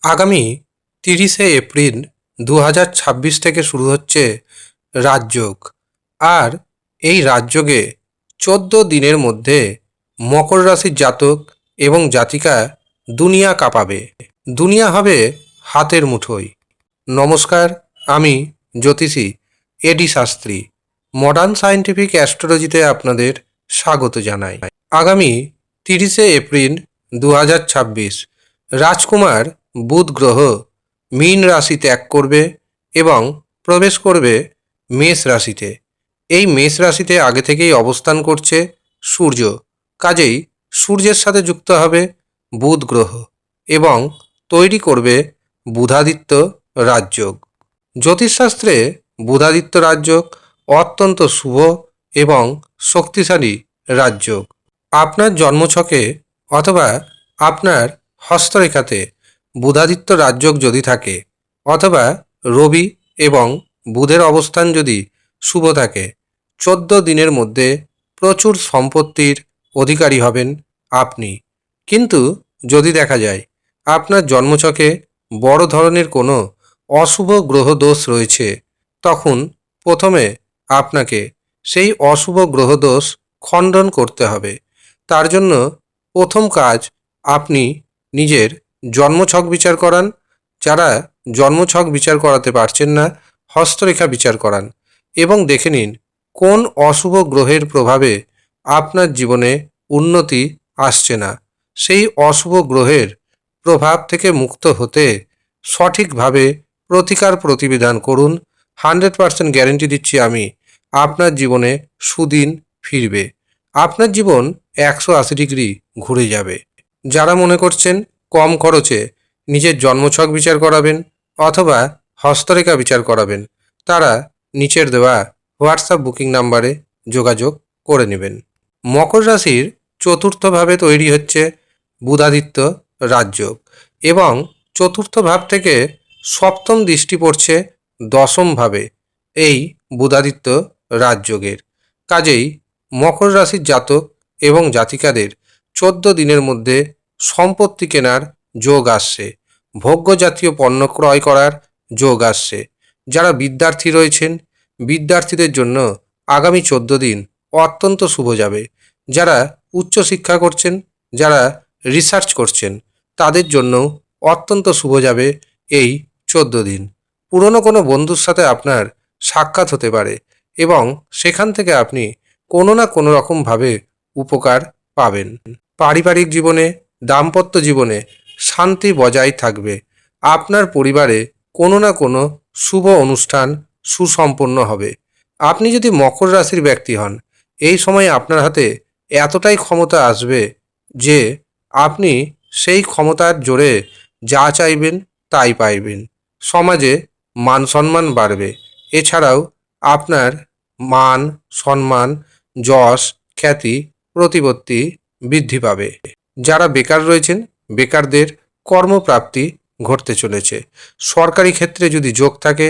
আগামী 30শে এপ্রিল 2026 থেকে শুরু হচ্ছে রাজযোগ। আর এই রাজযোগে 14 দিনের মধ্যে মকর রাশির জাতক এবং জাতিকা দুনিয়া কাঁপাবে। দুনিয়া হবে হাতের মুঠোয়। নমস্কার, আমি জ্যোতিষী এডি শাস্ত্রী। মডার্ন সায়েন্টিফিক অ্যাস্ট্রোলজিতে আপনাদের স্বাগত জানাই। আগামী 30শে এপ্রিল 2026 রাজকুমার বুধ গ্রহ মীন রাশি ত্যাগ করবে এবং প্রবেশ করবে মেষ রাশিতে। এই মেষ রাশিতে আগে থেকেই অবস্থান করছে সূর্য, কাজেই সূর্যের সাথে যুক্ত হবে বুধ গ্রহ এবং তৈরি করবে বুধাদিত্য রাজযোগ। জ্যোতিষশাস্ত্রে বুধাদিত্য রাজযোগ অত্যন্ত শুভ এবং শক্তিশালী রাজযোগ। আপনার জন্মছকে অথবা আপনার হস্তরেখাতে বুধাদিত্য রাজযোগ যদি থাকে অথবা রবি এবং বুধের অবস্থান যদি শুভ থাকে, 14 দিনের মধ্যে প্রচুর সম্পত্তির অধিকারী হবেন আপনি। কিন্তু যদি দেখা যায় আপনার জন্মছকে বড় ধরনের কোনো অশুভ গ্রহ দোষ রয়েছে, তখন প্রথমে আপনাকে সেই অশুভ গ্রহ দোষ খণ্ডন করতে হবে। তার জন্য প্রথম কাজ, আপনি নিজের জন্মছক বিচার করান। যারা জন্মছক বিচার করাতে পারছেন না, হস্তরেখা বিচার করান এবং দেখে নিন কোন অশুভ গ্রহের প্রভাবে আপনার জীবনে উন্নতি আসছে না। সেই অশুভ গ্রহের প্রভাব থেকে মুক্ত হতে সঠিকভাবে প্রতিকার প্রতিবিধান করুন। 100% গ্যারেন্টি দিচ্ছি আমি, আপনার জীবনে সুদিন ফিরবে। আপনার জীবন 180 ডিগ্রি ঘুরে যাবে। যারা মনে করছেন কম খরচে নিজের জন্মছক বিচার করাবেন অথবা হস্তরেখা বিচার করাবেন, তারা নিচের দেওয়া হোয়াটসঅ্যাপ বুকিং নাম্বারে যোগাযোগ করে নেবেন। মকর রাশির চতুর্থ ভাবে তৈরি হচ্ছে বুধাদিত্য রাজযোগ এবং চতুর্থ ভাব থেকে সপ্তম দৃষ্টি পড়ছে দশম ভাবে এই বুধাদিত্য রাজযোগের। কাজেই মকর রাশির জাতক এবং জাতিকাদের 14 দিনের মধ্যে সম্পত্তি কেনার যোগ আসছে, ভোগ্য জাতীয় পণ্য ক্রয় করার যোগ আসছে। যারা বিদ্যার্থী রয়েছেন, বিদ্যার্থীদের জন্য আগামী 14 দিন অত্যন্ত শুভ যাবে। যারা উচ্চশিক্ষা করছেন, যারা রিসার্চ করছেন, তাদের জন্য অত্যন্ত শুভ যাবে এই 14 দিন। পুরনো কোনো বন্ধুর সাথে আপনার সাক্ষাৎ হতে পারে এবং সেখান থেকে আপনি কোনো না কোনো রকমভাবে উপকার পাবেন। পারিবারিক জীবনে, দাম্পত্য জীবনে শান্তি বজায় থাকবে। আপনার পরিবারে কোনো না কোনো শুভ অনুষ্ঠান সুসম্পন্ন হবে। আপনি যদি মকর রাশির ব্যক্তি হন, এই সময় আপনার হাতে এতটাই ক্ষমতা আসবে যে আপনি সেই ক্ষমতার জোরে যা চাইবেন তাই পাইবেন। সমাজে মান সম্মান বাড়বে। এছাড়াও আপনার মান সম্মান, যশ, খ্যাতি, প্রতিপত্তি বৃদ্ধি পাবে। যারা বেকার রয়েছেন, বেকারদের কর্মপ্রাপ্তি ঘটতে চলেছে। সরকারি ক্ষেত্রে যদি যোগ থাকে,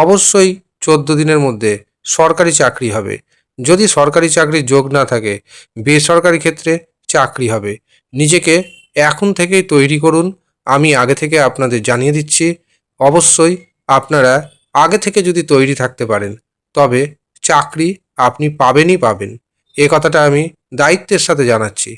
অবশ্যই 14 দিনের মধ্যে সরকারি চাকরি হবে। যদি সরকারি চাকরির যোগ না থাকে, বেসরকারি ক্ষেত্রে চাকরি হবে। নিজেকে এখন থেকেই তৈরি করুন। আমি আগে থেকে আপনাদের জানিয়ে দিচ্ছি, অবশ্যই আপনারা আগে থেকে যদি তৈরি থাকতে পারেন, তবে চাকরি আপনি পাবেনই পাবেন। এ কথাটা আমি দায়িত্বের সাথে জানাচ্ছি।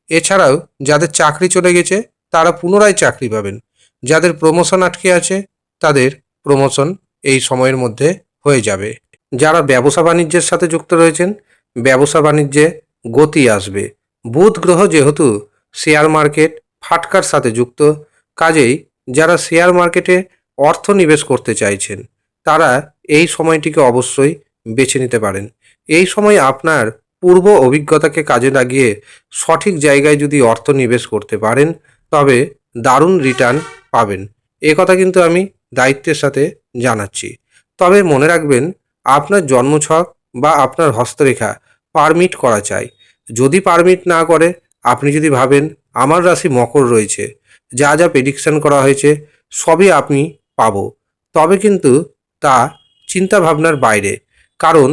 এছাড়াও যাদের চাকরি চলে গেছে, তারা পুনরায় চাকরি পাবেন। যাদের প্রমোশন আটকে আছে, তাদের প্রমোশন এই সময়ের মধ্যে হয়ে যাবে। যারা ব্যবসা বাণিজ্যের সাথে যুক্ত রয়েছেন, ব্যবসা বাণিজ্যে গতি আসবে। বুধ গ্রহ যেহেতু শেয়ার মার্কেট ফাটকার সাথে যুক্ত, কাজেই যারা শেয়ার মার্কেটে অর্থ নিবেশ করতে চাইছেন, তারা এই সময়টিকে অবশ্যই বেছে নিতে পারেন। এই সময় আপনার পূর্ব অভিজ্ঞতাকে কাজে লাগিয়ে সঠিক জায়গায় যদি অর্থ নিবেশ করতে পারেন, তবে দারুণ রিটার্ন পাবেন। এ কথা কিন্তু আমি দায়িত্বের সাথে জানাচ্ছি। তবে মনে রাখবেন, আপনার জন্মছক বা আপনার হস্তরেখা পারমিট করা চাই। যদি পারমিট না করে, আপনি যদি ভাবেন আমার রাশি মকর রয়েছে, যা যা প্রেডিকশন করা হয়েছে সবই আপনি পাবো, তবে কিন্তু তা চিন্তাভাবনার বাইরে। কারণ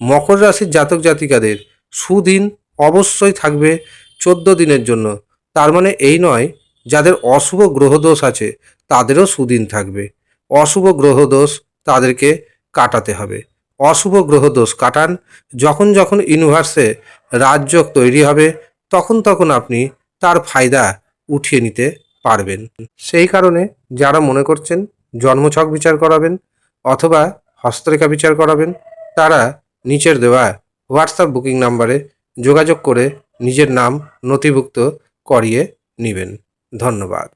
মকর রাশির জাতক জাতিকাদের সুদিন অবশ্যই থাকবে 14 দিনের জন্য। তার মানে এই নয় যাদের অশুভ গ্রহদোষ আছে তাদেরও সুদিন থাকবে। অশুভ গ্রহদোষ তাদেরকে কাটাতে হবে। অশুভ গ্রহদোষ কাটান। যখন যখন ইউনিভার্সে রাজযোগ তৈরি হবে তখন তখন আপনি তার ফায়দা উঠিয়ে নিতে পারবেন। সেই কারণে যারা মনে করছেন জন্মছক বিচার করাবেন অথবা হস্তরেখা বিচার করাবেন, তারা নিচের দেওয়া হোয়াটসঅ্যাপ বুকিং নাম্বারে যোগাযোগ করে নিজের নাম নথিভুক্ত করিয়ে নেবেন। ধন্যবাদ।